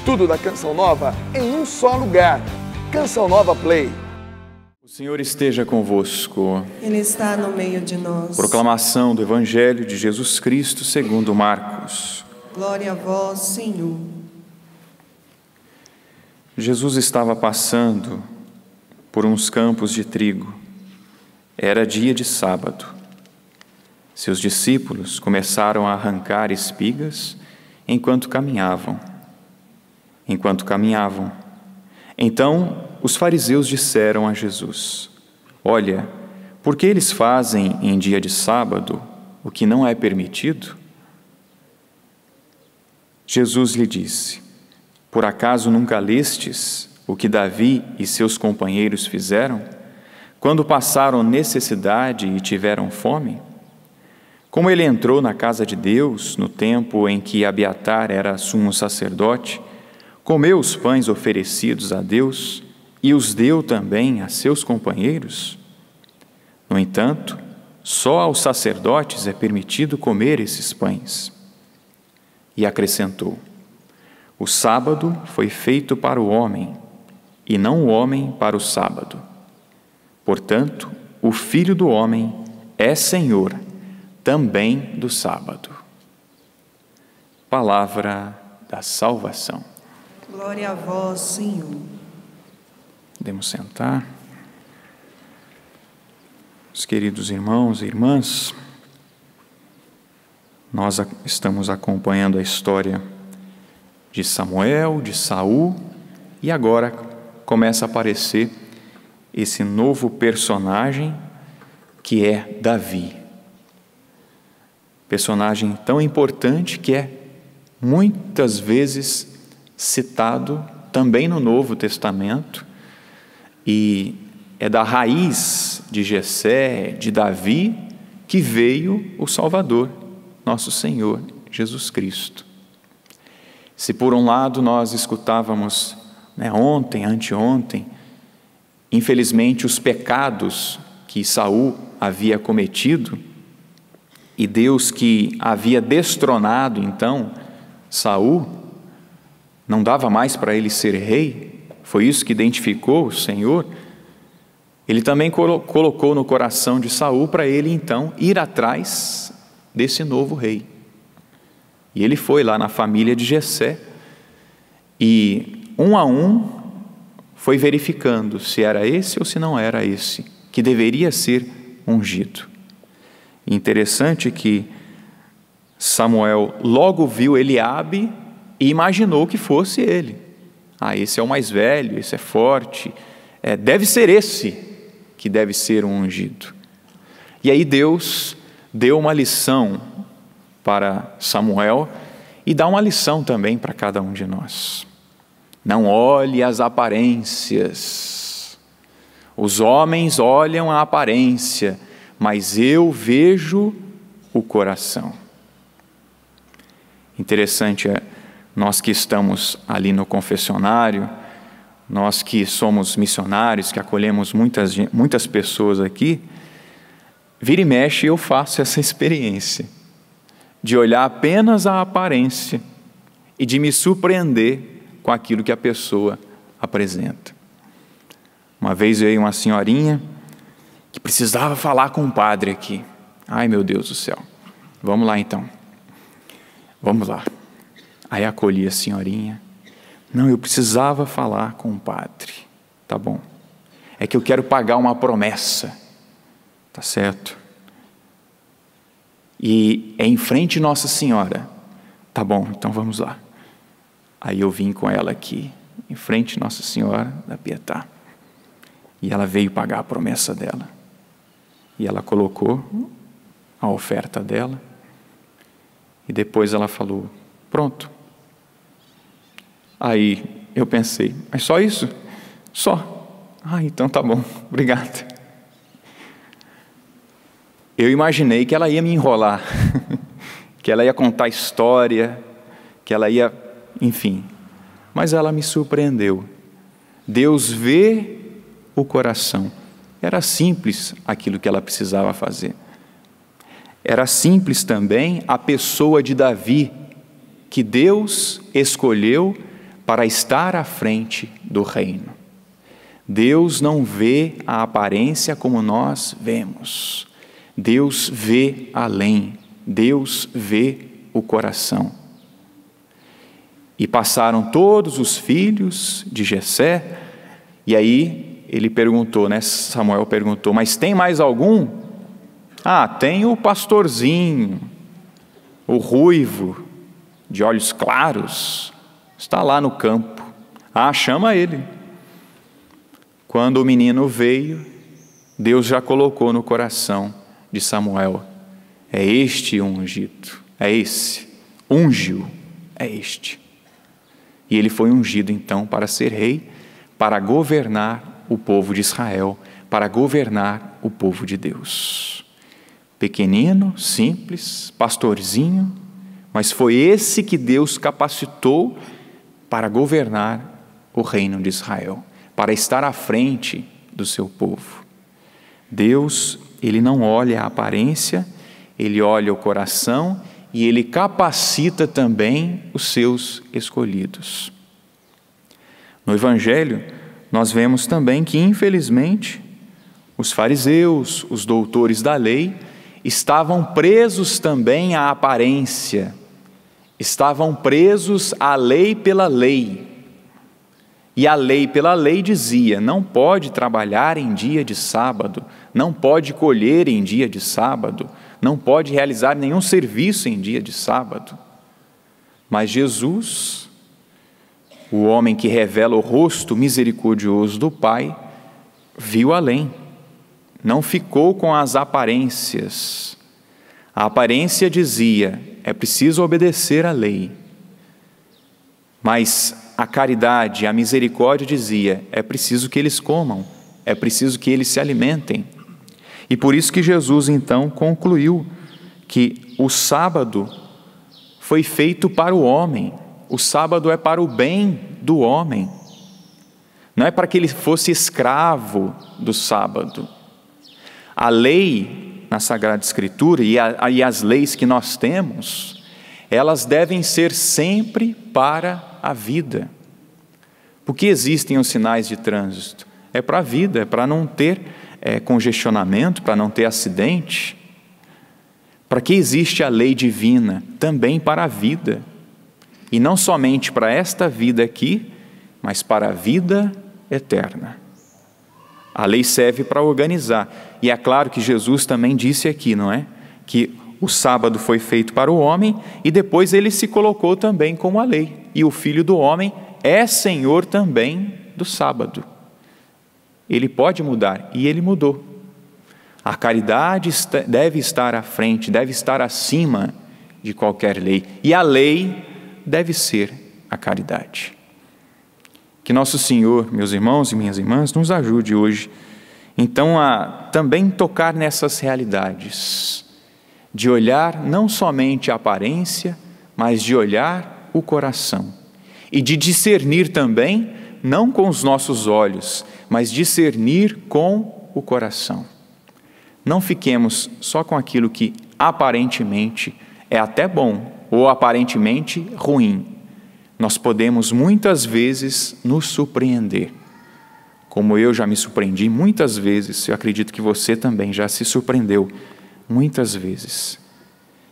Tudo da Canção Nova em um só lugar. Canção Nova Play. O Senhor esteja convosco. Ele está no meio de nós. Proclamação do Evangelho de Jesus Cristo segundo Marcos. Glória a vós, Senhor. Jesus estava passando por uns campos de trigo. Era dia de sábado. Seus discípulos começaram a arrancar espigas enquanto caminhavam. Então, os fariseus disseram a Jesus: Olha, por que eles fazem em dia de sábado o que não é permitido? Jesus lhe disse: Por acaso nunca lestes o que Davi e seus companheiros fizeram, quando passaram necessidade e tiveram fome? Como ele entrou na casa de Deus, no tempo em que Abiatar era sumo sacerdote, comeu os pães oferecidos a Deus e os deu também a seus companheiros? No entanto, só aos sacerdotes é permitido comer esses pães. E acrescentou: O sábado foi feito para o homem, e não o homem para o sábado. Portanto, o Filho do Homem é Senhor também do sábado. Palavra da salvação. Glória a vós, Senhor. Podemos sentar. Os queridos irmãos e irmãs, nós estamos acompanhando a história de Samuel, de Saul, e agora começa a aparecer esse novo personagem que é Davi. Personagem tão importante que é muitas vezes citado também no Novo Testamento, e é da raiz de Jessé, de Davi, que veio o Salvador, nosso Senhor Jesus Cristo. Se por um lado nós escutávamos, ontem, anteontem, infelizmente os pecados que Saul havia cometido, e Deus que havia destronado então Saul, não dava mais para ele ser rei, foi isso que identificou o Senhor. Ele também colocou no coração de Saul para ele então ir atrás desse novo rei. E ele foi lá na família de Jessé e um a um foi verificando se era esse ou se não era esse que deveria ser ungido. Interessante que Samuel logo viu Eliabe e imaginou que fosse ele. Esse é o mais velho, esse é forte, deve ser esse que deve ser um ungido. E aí Deus deu uma lição para Samuel e dá uma lição também para cada um de nós. Não olhe as aparências. Os homens olham a aparência, mas eu vejo o coração. Interessante nós que estamos ali no confessionário, nós que somos missionários, que acolhemos muitas pessoas aqui, vira e mexe eu faço essa experiência de olhar apenas a aparência e de me surpreender com aquilo que a pessoa apresenta. Uma vez veio uma senhorinha que precisava falar com um padre aqui. Ai, meu Deus do céu. Vamos lá então. Vamos lá. Aí acolhi a senhorinha. Não, eu precisava falar com o padre. Tá bom. É que eu quero pagar uma promessa. Tá certo? E é em frente Nossa Senhora. Tá bom, então vamos lá. Aí eu vim com ela aqui, em frente Nossa Senhora da Pietà. E ela veio pagar a promessa dela. E ela colocou a oferta dela. E depois ela falou: pronto. Aí eu pensei: mas só isso? Só. Então tá bom, obrigado. Eu imaginei que ela ia me enrolar, que ela ia contar história, que ela ia, enfim. Mas ela me surpreendeu. Deus vê o coração. Era simples aquilo que ela precisava fazer. Era simples também a pessoa de Davi, que Deus escolheu para estar à frente do reino. Deus não vê a aparência como nós vemos. Deus vê além. Deus vê o coração. E passaram todos os filhos de Jessé, e aí ele perguntou, né? Samuel perguntou, mas tem mais algum? Ah, tem o pastorzinho, o ruivo, de olhos claros, está lá no campo. Ah, chama ele. Quando o menino veio, Deus já colocou no coração de Samuel, é este o ungido, é esse, ungiu, é este. E ele foi ungido então para ser rei, para governar o povo de Israel, para governar o povo de Deus. Pequenino, simples, pastorzinho, mas foi esse que Deus capacitou para governar o reino de Israel, para estar à frente do seu povo. Deus, Ele não olha a aparência, Ele olha o coração e Ele capacita também os seus escolhidos. No Evangelho, nós vemos também que, infelizmente, os fariseus, os doutores da lei, estavam presos também à aparência, estavam presos à lei pela lei. E a lei pela lei dizia, não pode trabalhar em dia de sábado, não pode colher em dia de sábado, não pode realizar nenhum serviço em dia de sábado. Mas Jesus, o homem que revela o rosto misericordioso do Pai, viu além, não ficou com as aparências. A aparência dizia, é preciso obedecer à lei. Mas a caridade, a misericórdia dizia, é preciso que eles comam, é preciso que eles se alimentem. E por isso que Jesus então concluiu que o sábado foi feito para o homem, o sábado é para o bem do homem, não é para que ele fosse escravo do sábado. A lei na Sagrada Escritura e as leis que nós temos, elas devem ser sempre para a vida. Por que existem os sinais de trânsito? É para a vida, é para não ter congestionamento, para não ter acidente. Para que existe a lei divina? Também para a vida. E não somente para esta vida aqui, mas para a vida eterna. A lei serve para organizar. E é claro que Jesus também disse aqui, não é? Que o sábado foi feito para o homem e depois ele se colocou também como a lei. E o Filho do Homem é Senhor também do sábado. Ele pode mudar, e ele mudou. A caridade deve estar à frente, deve estar acima de qualquer lei. E a lei deve ser a caridade. Que nosso Senhor, meus irmãos e minhas irmãs, nos ajude hoje, então, a também tocar nessas realidades, de olhar não somente a aparência, mas de olhar o coração. E de discernir também, não com os nossos olhos, mas discernir com o coração. Não fiquemos só com aquilo que aparentemente é até bom, ou aparentemente ruim. Nós podemos muitas vezes nos surpreender. Como eu já me surpreendi muitas vezes, eu acredito que você também já se surpreendeu muitas vezes.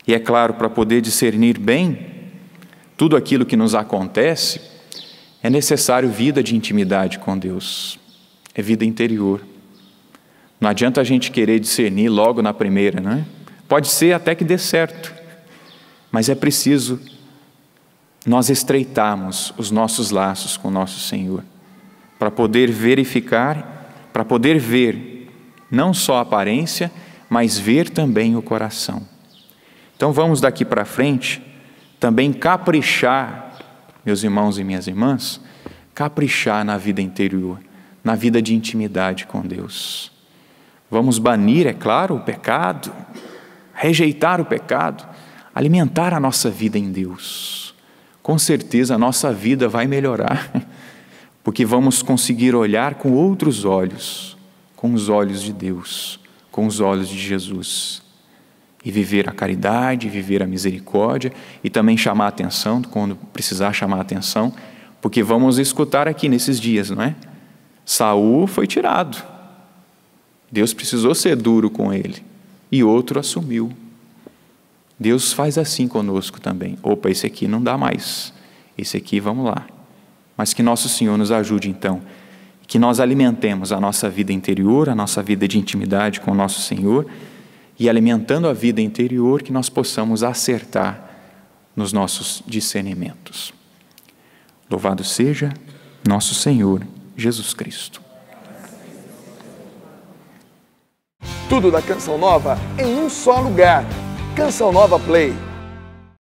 E é claro, para poder discernir bem tudo aquilo que nos acontece, é necessário vida de intimidade com Deus, é vida interior. Não adianta a gente querer discernir logo na primeira, não é? Pode ser até que dê certo, mas é preciso nós estreitarmos os nossos laços com o nosso Senhor, para poder verificar, para poder ver não só a aparência, mas ver também o coração. Então vamos daqui para frente também caprichar, meus irmãos e minhas irmãs, caprichar na vida interior, na vida de intimidade com Deus. Vamos banir, é claro, o pecado, rejeitar o pecado, alimentar a nossa vida em Deus. Com certeza a nossa vida vai melhorar, porque vamos conseguir olhar com outros olhos, com os olhos de Deus, com os olhos de Jesus. E viver a caridade, viver a misericórdia e também chamar a atenção, quando precisar chamar a atenção, Porque vamos escutar aqui nesses dias, não é? Saul foi tirado. Deus precisou ser duro com ele. E outro assumiu. Deus faz assim conosco também. Opa, esse aqui não dá mais. Esse aqui, vamos lá. Mas que nosso Senhor nos ajude então. Que nós alimentemos a nossa vida interior, a nossa vida de intimidade com o nosso Senhor. E alimentando a vida interior, que nós possamos acertar nos nossos discernimentos. Louvado seja nosso Senhor Jesus Cristo. Tudo da Canção Nova em um só lugar. Canção Nova Play.